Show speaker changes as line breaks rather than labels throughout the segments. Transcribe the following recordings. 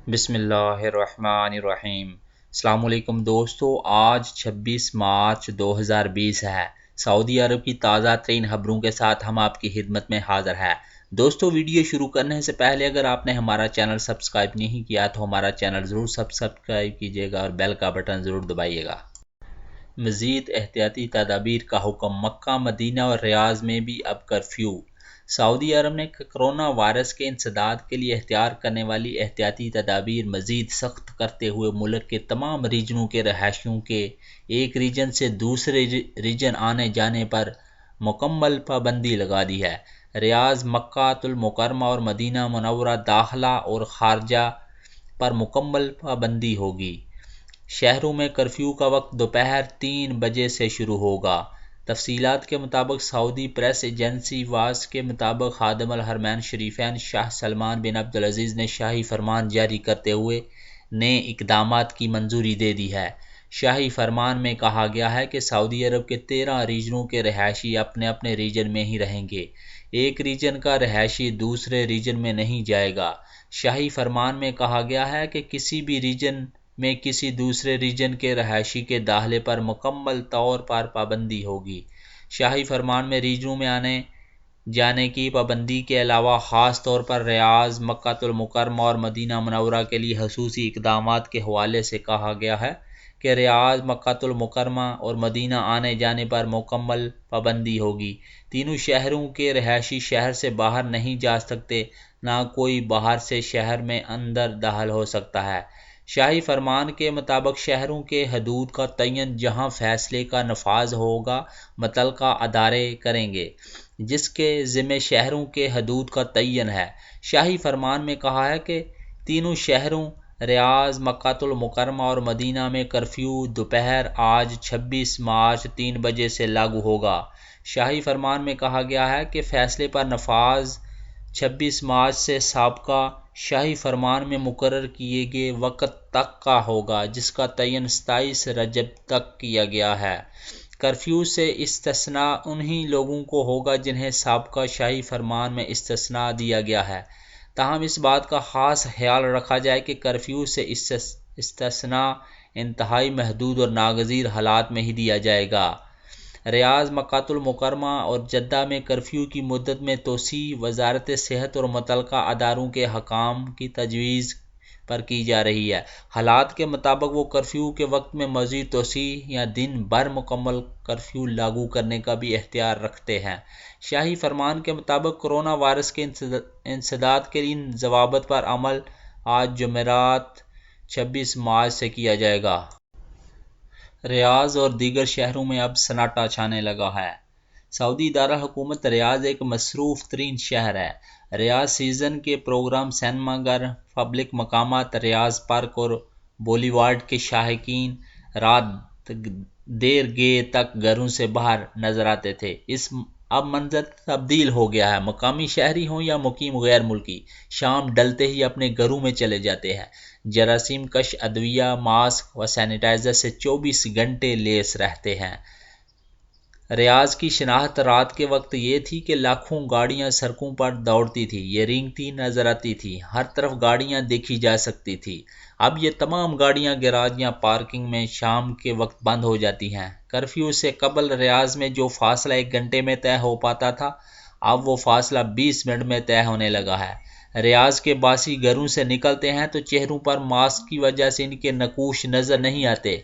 بسم اللہ الرحمن الرحیم۔ السلام علیکم دوستو، آج 26 مارچ 2020 ہے۔ سعودی عرب کی تازہ ترین خبروں کے ساتھ ہم آپ کی خدمت میں حاضر ہے۔ دوستو، ویڈیو شروع کرنے سے پہلے اگر آپ نے ہمارا چینل سبسکرائب نہیں کیا تو ہمارا چینل ضرور سبسکرائب کیجیے گا اور بیل کا بٹن ضرور دبائیے گا۔ مزید احتیاطی تدابیر کا حکم، مکہ، مدینہ اور ریاض میں بھی اب کرفیو۔ سعودی عرب نے کرونا وائرس کے انسداد کے لیے اختیار کرنے والی احتیاطی تدابیر مزید سخت کرتے ہوئے ملک کے تمام ریجنوں کے رہائشیوں کے ایک ریجن سے دوسرے ریجن آنے جانے پر مکمل پابندی لگا دی ہے۔ ریاض، مکہ المکرمہ اور مدینہ منورہ داخلہ اور خارجہ پر مکمل پابندی ہوگی۔ شہروں میں کرفیو کا وقت دوپہر 3 بجے سے شروع ہوگا۔ تفصیلات کے مطابق سعودی پریس ایجنسی واس کے مطابق خادم الحرمین شریفین شاہ سلمان بن عبدالعزیز نے شاہی فرمان جاری کرتے ہوئے نئے اقدامات کی منظوری دے دی ہے۔ شاہی فرمان میں کہا گیا ہے کہ سعودی عرب کے 13 ریجنوں کے رہائشی اپنے اپنے ریجن میں ہی رہیں گے۔ ایک ریجن کا رہائشی دوسرے ریجن میں نہیں جائے گا۔ شاہی فرمان میں کہا گیا ہے کہ کسی بھی ریجن میں کسی دوسرے ریجن کے رہائشی کے داخلے پر مکمل طور پر پابندی ہوگی۔ شاہی فرمان میں ریجنوں میں آنے جانے کی پابندی کے علاوہ خاص طور پر ریاض، مکہ المکرمہ اور مدینہ منورہ کے لیے خصوصی اقدامات کے حوالے سے کہا گیا ہے کہ ریاض، مکہ المکرمہ اور مدینہ آنے جانے پر مکمل پابندی ہوگی۔ تینوں شہروں کے رہائشی شہر سے باہر نہیں جا سکتے، نہ کوئی باہر سے شہر میں اندر داخل ہو سکتا ہے۔ شاہی فرمان کے مطابق شہروں کے حدود کا تعین جہاں فیصلے کا نفاذ ہوگا متعلقہ ادارے کریں گے، جس کے ذمہ شہروں کے حدود کا تعین ہے۔ شاہی فرمان میں کہا ہے کہ تینوں شہروں ریاض، مکہ المکرمہ اور مدینہ میں کرفیو دوپہر آج 26 مارچ 3 بجے سے لاگو ہوگا۔ شاہی فرمان میں کہا گیا ہے کہ فیصلے پر نفاذ 26 مارچ سے سابقہ شاہی فرمان میں مقرر کیے گئے وقت تک کا ہوگا، جس کا تعین 27 رجب تک کیا گیا ہے۔ کرفیو سے استثناء انہی لوگوں کو ہوگا جنہیں سابقہ شاہی فرمان میں استثناء دیا گیا ہے، تاہم اس بات کا خاص خیال رکھا جائے کہ کرفیو سے استثناء انتہائی محدود اور ناگزیر حالات میں ہی دیا جائے گا۔ ریاض، مکہ المکرمہ اور جدہ میں کرفیو کی مدت میں توسیع وزارت صحت اور متعلقہ اداروں کے حکام کی تجویز پر کی جا رہی ہے۔ حالات کے مطابق وہ کرفیو کے وقت میں مزید توسیع یا دن بھر مکمل کرفیو لاگو کرنے کا بھی اختیار رکھتے ہیں۔ شاہی فرمان کے مطابق کرونا وائرس کے انسداد کے ان ضوابط پر عمل آج جمعرات 26 مارچ سے کیا جائے گا۔ ریاض اور دیگر شہروں میں اب سناٹا چھانے لگا ہے۔ سعودی دارالحکومت ریاض ایک مصروف ترین شہر ہے۔ ریاض سیزن کے پروگرام، سینما گھر، پبلک مقامات، ریاض پارک اور بولیوارڈ کے شائقین رات دیر گئے تک گھروں سے باہر نظر آتے تھے۔ اب منظر تبدیل ہو گیا ہے۔ مقامی شہری ہوں یا مقیم غیر ملکی، شام ڈلتے ہی اپنے گھروں میں چلے جاتے ہیں۔ جراثیم کش ادویہ، ماسک و سینیٹائزر سے 24 گھنٹے لیس رہتے ہیں۔ ریاض کی شناخت رات کے وقت یہ تھی کہ لاکھوں گاڑیاں سڑکوں پر دوڑتی تھی، یہ رینگتی نظر آتی تھی، ہر طرف گاڑیاں دیکھی جا سکتی تھی۔ اب یہ تمام گاڑیاں گیراج یا پارکنگ میں شام کے وقت بند ہو جاتی ہیں۔ کرفیو سے قبل ریاض میں جو فاصلہ 1 گھنٹے میں طے ہو پاتا تھا، اب وہ فاصلہ 20 منٹ میں طے ہونے لگا ہے۔ ریاض کے باسی گھروں سے نکلتے ہیں تو چہروں پر ماسک کی وجہ سے ان کے نقوش نظر نہیں آتے۔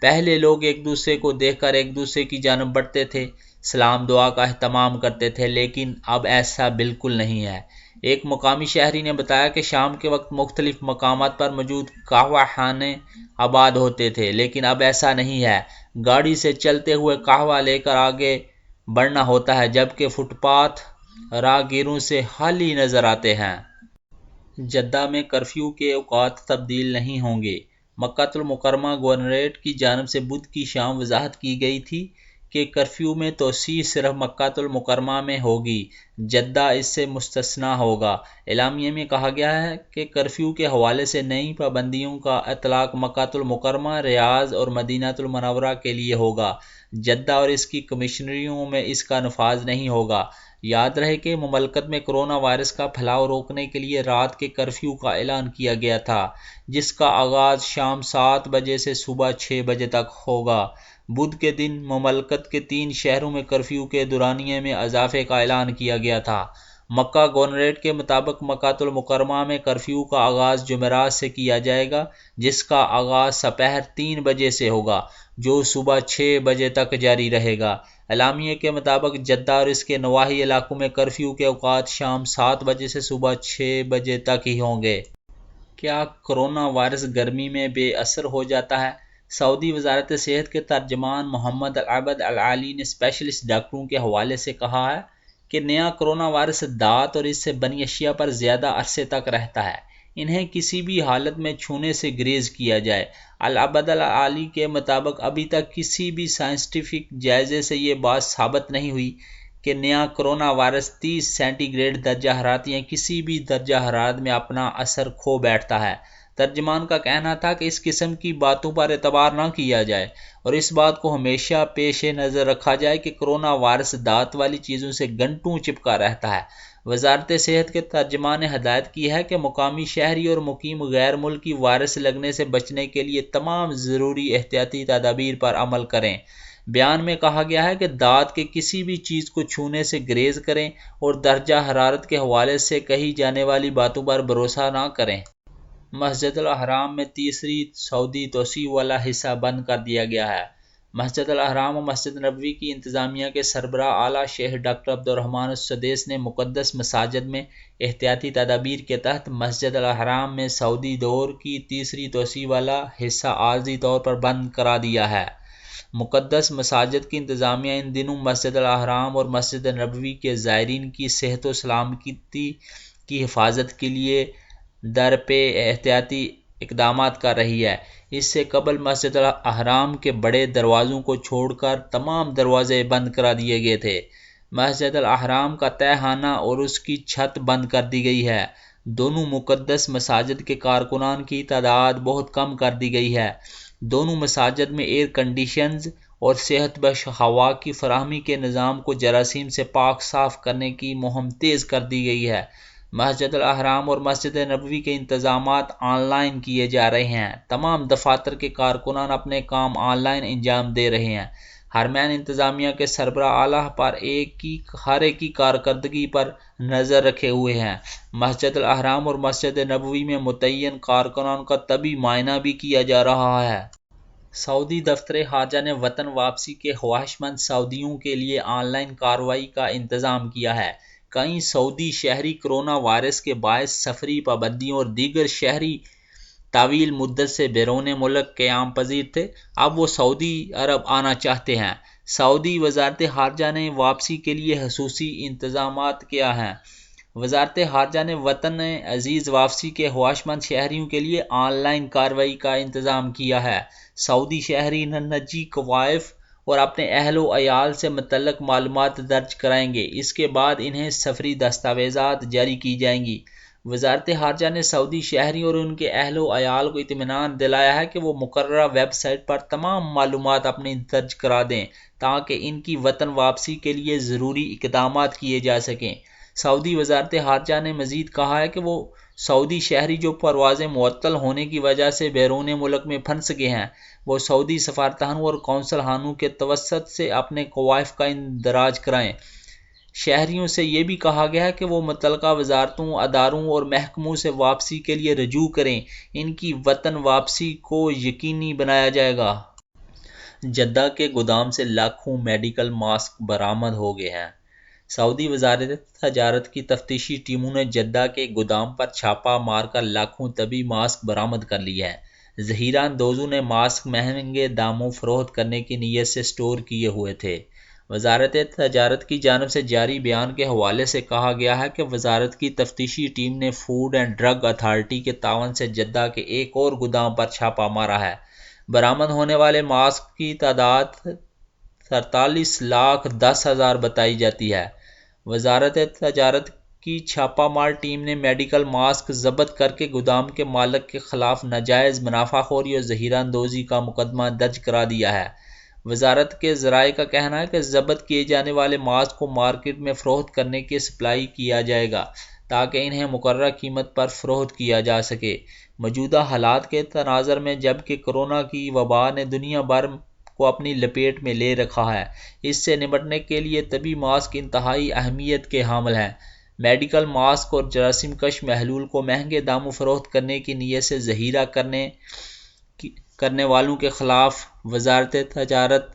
پہلے لوگ ایک دوسرے کو دیکھ کر ایک دوسرے کی جانب بڑھتے تھے، سلام دعا کا اہتمام کرتے تھے، لیکن اب ایسا بالکل نہیں ہے۔ ایک مقامی شہری نے بتایا کہ شام کے وقت مختلف مقامات پر موجود قہوہ خانے آباد ہوتے تھے، لیکن اب ایسا نہیں ہے۔ گاڑی سے چلتے ہوئے قہوہ لے کر آگے بڑھنا ہوتا ہے، جبکہ فٹ پاتھ راہگیروں سے خالی نظر آتے ہیں۔ جدہ میں کرفیو کے اوقات تبدیل نہیں ہوں گے۔ مکہ المکرمہ گورنریٹ کی جانب سے بدھ کی شام وضاحت کی گئی تھی کہ کرفیو میں توسیع صرف مکہ المکرمہ میں ہوگی، جدہ اس سے مستثنیٰ ہوگا۔ اعلامیہ میں کہا گیا ہے کہ کرفیو کے حوالے سے نئی پابندیوں کا اطلاق مکہ المکرمہ، ریاض اور مدینہ المنورہ کے لیے ہوگا۔ جدہ اور اس کی کمیونٹیوں میں اس کا نفاذ نہیں ہوگا۔ یاد رہے کہ مملکت میں کرونا وائرس کا پھیلاؤ روکنے کے لیے رات کے کرفیو کا اعلان کیا گیا تھا، جس کا آغاز شام 7 بجے سے صبح 6 بجے تک ہوگا۔ بدھ کے دن مملکت کے 3 شہروں میں کرفیو کے دورانیے میں اضافے کا اعلان کیا گیا تھا۔ مکہ گورنریٹ کے مطابق مکۃ المکرمہ میں کرفیو کا آغاز جمعرات سے کیا جائے گا، جس کا آغاز سپہر 3 بجے سے ہوگا، جو صبح 6 بجے تک جاری رہے گا۔ اعلامیے کے مطابق جدہ اور اس کے نواحی علاقوں میں کرفیو کے اوقات شام 7 بجے سے صبح 6 بجے تک ہی ہوں گے۔ کیا کرونا وائرس گرمی میں بے اثر ہو جاتا ہے؟ سعودی وزارت صحت کے ترجمان محمد العبد العالی نے اسپیشلسٹ ڈاکٹروں کے حوالے سے کہا ہے کہ نیا کرونا وائرس دانت اور اس سے بنی اشیاء پر زیادہ عرصے تک رہتا ہے، انہیں کسی بھی حالت میں چھونے سے گریز کیا جائے۔ العبد العالی کے مطابق ابھی تک کسی بھی سائنسٹیفک جائزے سے یہ بات ثابت نہیں ہوئی کہ نیا کرونا وائرس 30 سینٹی گریڈ درجہ حرارت یا کسی بھی درجہ حرارت میں اپنا اثر کھو بیٹھتا ہے۔ ترجمان کا کہنا تھا کہ اس قسم کی باتوں پر اعتبار نہ کیا جائے اور اس بات کو ہمیشہ پیش نظر رکھا جائے کہ کرونا وائرس دانت والی چیزوں سے گھنٹوں چپکا رہتا ہے۔ وزارت صحت کے ترجمان نے ہدایت کی ہے کہ مقامی شہری اور مقیم غیر ملکی وائرس لگنے سے بچنے کے لیے تمام ضروری احتیاطی تدابیر پر عمل کریں۔ بیان میں کہا گیا ہے کہ دانت کے کسی بھی چیز کو چھونے سے گریز کریں اور درجہ حرارت کے حوالے سے کہی جانے والی باتوں پر بھروسہ نہ کریں۔ مسجد الحرام میں تیسری سعودی توسیع والا حصہ بند کر دیا گیا ہے۔ مسجد الحرام و مسجد نبوی کی انتظامیہ کے سربراہ اعلیٰ شیخ ڈاکٹر عبدالرحمن السدیس نے مقدس مساجد میں احتیاطی تدابیر کے تحت مسجد الحرام میں سعودی دور کی تیسری توسیع والا حصہ عارضی طور پر بند کرا دیا ہے۔ مقدس مساجد کی انتظامیہ ان دنوں مسجد الحرام اور مسجد نبوی کے زائرین کی صحت و سلامتی کی حفاظت کے لیے درپے احتیاطی اقدامات کر رہی ہے۔ اس سے قبل مسجد الحرام کے بڑے دروازوں کو چھوڑ کر تمام دروازے بند کرا دیے گئے تھے۔ مسجد الحرام کا تہہ خانہ اور اس کی چھت بند کر دی گئی ہے۔ دونوں مقدس مساجد کے کارکنان کی تعداد بہت کم کر دی گئی ہے۔ دونوں مساجد میں ایئر کنڈیشنز اور صحت بخش ہوا کی فراہمی کے نظام کو جراثیم سے پاک صاف کرنے کی مہم تیز کر دی گئی ہے۔ مسجد الحرام اور مسجد نبوی کے انتظامات آن لائن کیے جا رہے ہیں۔ تمام دفاتر کے کارکنان اپنے کام آن لائن انجام دے رہے ہیں۔ حرمین انتظامیہ کے سربراہ اعلیٰ پر ہر ایک کی کارکردگی پر نظر رکھے ہوئے ہیں۔ مسجد الحرام اور مسجد نبوی میں متعین کارکنان کا طبی معائنہ بھی کیا جا رہا ہے۔ سعودی دفتر خارجہ نے وطن واپسی کے خواہش مند سعودیوں کے لیے آن لائن کارروائی کا انتظام کیا ہے۔ کئی سعودی شہری کرونا وائرس کے باعث سفری پابندیوں اور دیگر شہری طویل مدت سے بیرون ملک قیام پذیر تھے، اب وہ سعودی عرب آنا چاہتے ہیں۔ سعودی وزارت خارجہ نے واپسی کے لیے خصوصی انتظامات کیا ہیں۔ وزارت خارجہ نے وطن عزیز واپسی کے خواہش مند شہریوں کے لیے آن لائن کارروائی کا انتظام کیا ہے۔ سعودی شہری نجی قوائف اور اپنے اہل و عیال سے متعلق معلومات درج کرائیں گے۔ اس کے بعد انہیں سفری دستاویزات جاری کی جائیں گی۔ وزارت خارجہ نے سعودی شہریوں اور ان کے اہل و عیال کو اطمینان دلایا ہے کہ وہ مقررہ ویب سائٹ پر تمام معلومات اپنی درج کرا دیں تاکہ ان کی وطن واپسی کے لیے ضروری اقدامات کیے جا سکیں۔ سعودی وزارت خارجہ نے مزید کہا ہے کہ وہ سعودی شہری جو پروازیں معطل ہونے کی وجہ سے بیرون ملک میں پھنس گئے ہیں، وہ سعودی سفارتخانوں اور قونصل خانوں کے توسط سے اپنے قوائف کا اندراج کرائیں۔ شہریوں سے یہ بھی کہا گیا ہے کہ وہ متعلقہ وزارتوں، اداروں اور محکموں سے واپسی کے لیے رجوع کریں۔ ان کی وطن واپسی کو یقینی بنایا جائے گا۔ جدہ کے گودام سے لاکھوں میڈیکل ماسک برآمد ہو گئے ہیں۔ سعودی وزارت تجارت کی تفتیشی ٹیموں نے جدہ کے گودام پر چھاپہ مار کر لاکھوں طبی ماسک برآمد کر لیے ہیں۔ ذخیرہ اندوزوں نے ماسک مہنگے داموں فروخت کرنے کی نیت سے سٹور کیے ہوئے تھے۔ وزارت تجارت کی جانب سے جاری بیان کے حوالے سے کہا گیا ہے کہ وزارت کی تفتیشی ٹیم نے فوڈ اینڈ ڈرگ اتھارٹی کے تعاون سے جدہ کے ایک اور گودام پر چھاپہ مارا ہے۔ برآمد ہونے والے ماسک کی تعداد 43,10,000 بتائی جاتی ہے۔ وزارت تجارت کی چھاپہ مار ٹیم نے میڈیکل ماسک ضبط کر کے گودام کے مالک کے خلاف ناجائز منافع خوری اور ذخیرہ اندوزی کا مقدمہ درج کرا دیا ہے۔ وزارت کے ذرائع کا کہنا ہے کہ ضبط کیے جانے والے ماسک کو مارکیٹ میں فروخت کرنے کی سپلائی کیا جائے گا تاکہ انہیں مقررہ قیمت پر فروخت کیا جا سکے۔ موجودہ حالات کے تناظر میں جبکہ کورونا کی وبا نے دنیا بھر کو اپنی لپیٹ میں لے رکھا ہے، اس سے نمٹنے کے لیے طبی ماسک انتہائی اہمیت کے حامل ہیں۔ میڈیکل ماسک اور جراثیم کش محلول کو مہنگے داموں فروخت کرنے کی نیت سے ذخیرہ کرنے والوں کے خلاف وزارت تجارت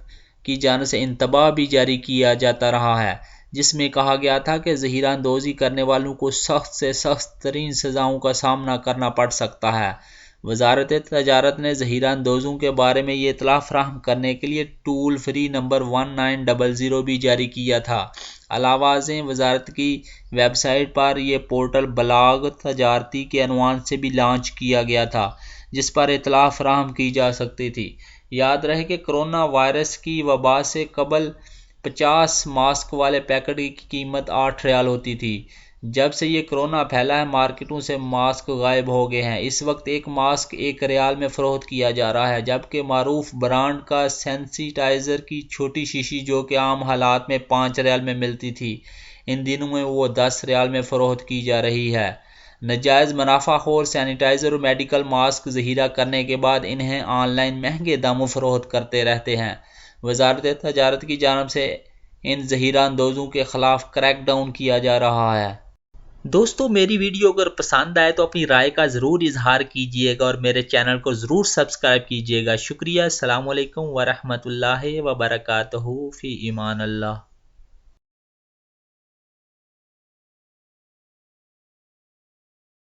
کی جانب سے انتباہ بھی جاری کیا جاتا رہا ہے، جس میں کہا گیا تھا کہ ذخیرہ اندوزی کرنے والوں کو سخت سے سخت ترین سزاؤں کا سامنا کرنا پڑ سکتا ہے۔ وزارت تجارت نے ذخیرہ اندوزوں کے بارے میں یہ اطلاع فراہم کرنے کے لیے ٹول فری نمبر 1900 بھی جاری کیا تھا۔ علاوہ ازیں وزارت کی ویب سائٹ پر یہ پورٹل بلاگ تجارتی کے عنوان سے بھی لانچ کیا گیا تھا، جس پر اطلاع فراہم کی جا سکتی تھی۔ یاد رہے کہ کرونا وائرس کی وبا سے قبل 50 ماسک والے پیکٹ کی قیمت 8 ریال ہوتی تھی۔ جب سے یہ کرونا پھیلا ہے مارکیٹوں سے ماسک غائب ہو گئے ہیں۔ اس وقت ایک ماسک 1 ریال میں فروخت کیا جا رہا ہے، جبکہ معروف برانڈ کا سینیٹائزر کی چھوٹی شیشی جو کہ عام حالات میں 5 ریال میں ملتی تھی، ان دنوں میں وہ 10 ریال میں فروخت کی جا رہی ہے۔ ناجائز منافع خور سینیٹائزر اور میڈیکل ماسک ذخیرہ کرنے کے بعد انہیں آن لائن مہنگے داموں فروخت کرتے رہتے ہیں۔ وزارت تجارت کی جانب سے ان ذخیرہ اندوزوں کے خلاف کریک ڈاؤن کیا جا رہا ہے۔ دوستو میری ویڈیو اگر پسند آئے تو اپنی رائے کا ضرور اظہار کیجئے گا اور میرے چینل کو ضرور سبسکرائب کیجئے گا۔ شکریہ۔ السلام علیکم ورحمۃ اللہ وبرکاتہ۔ فی امان اللہ۔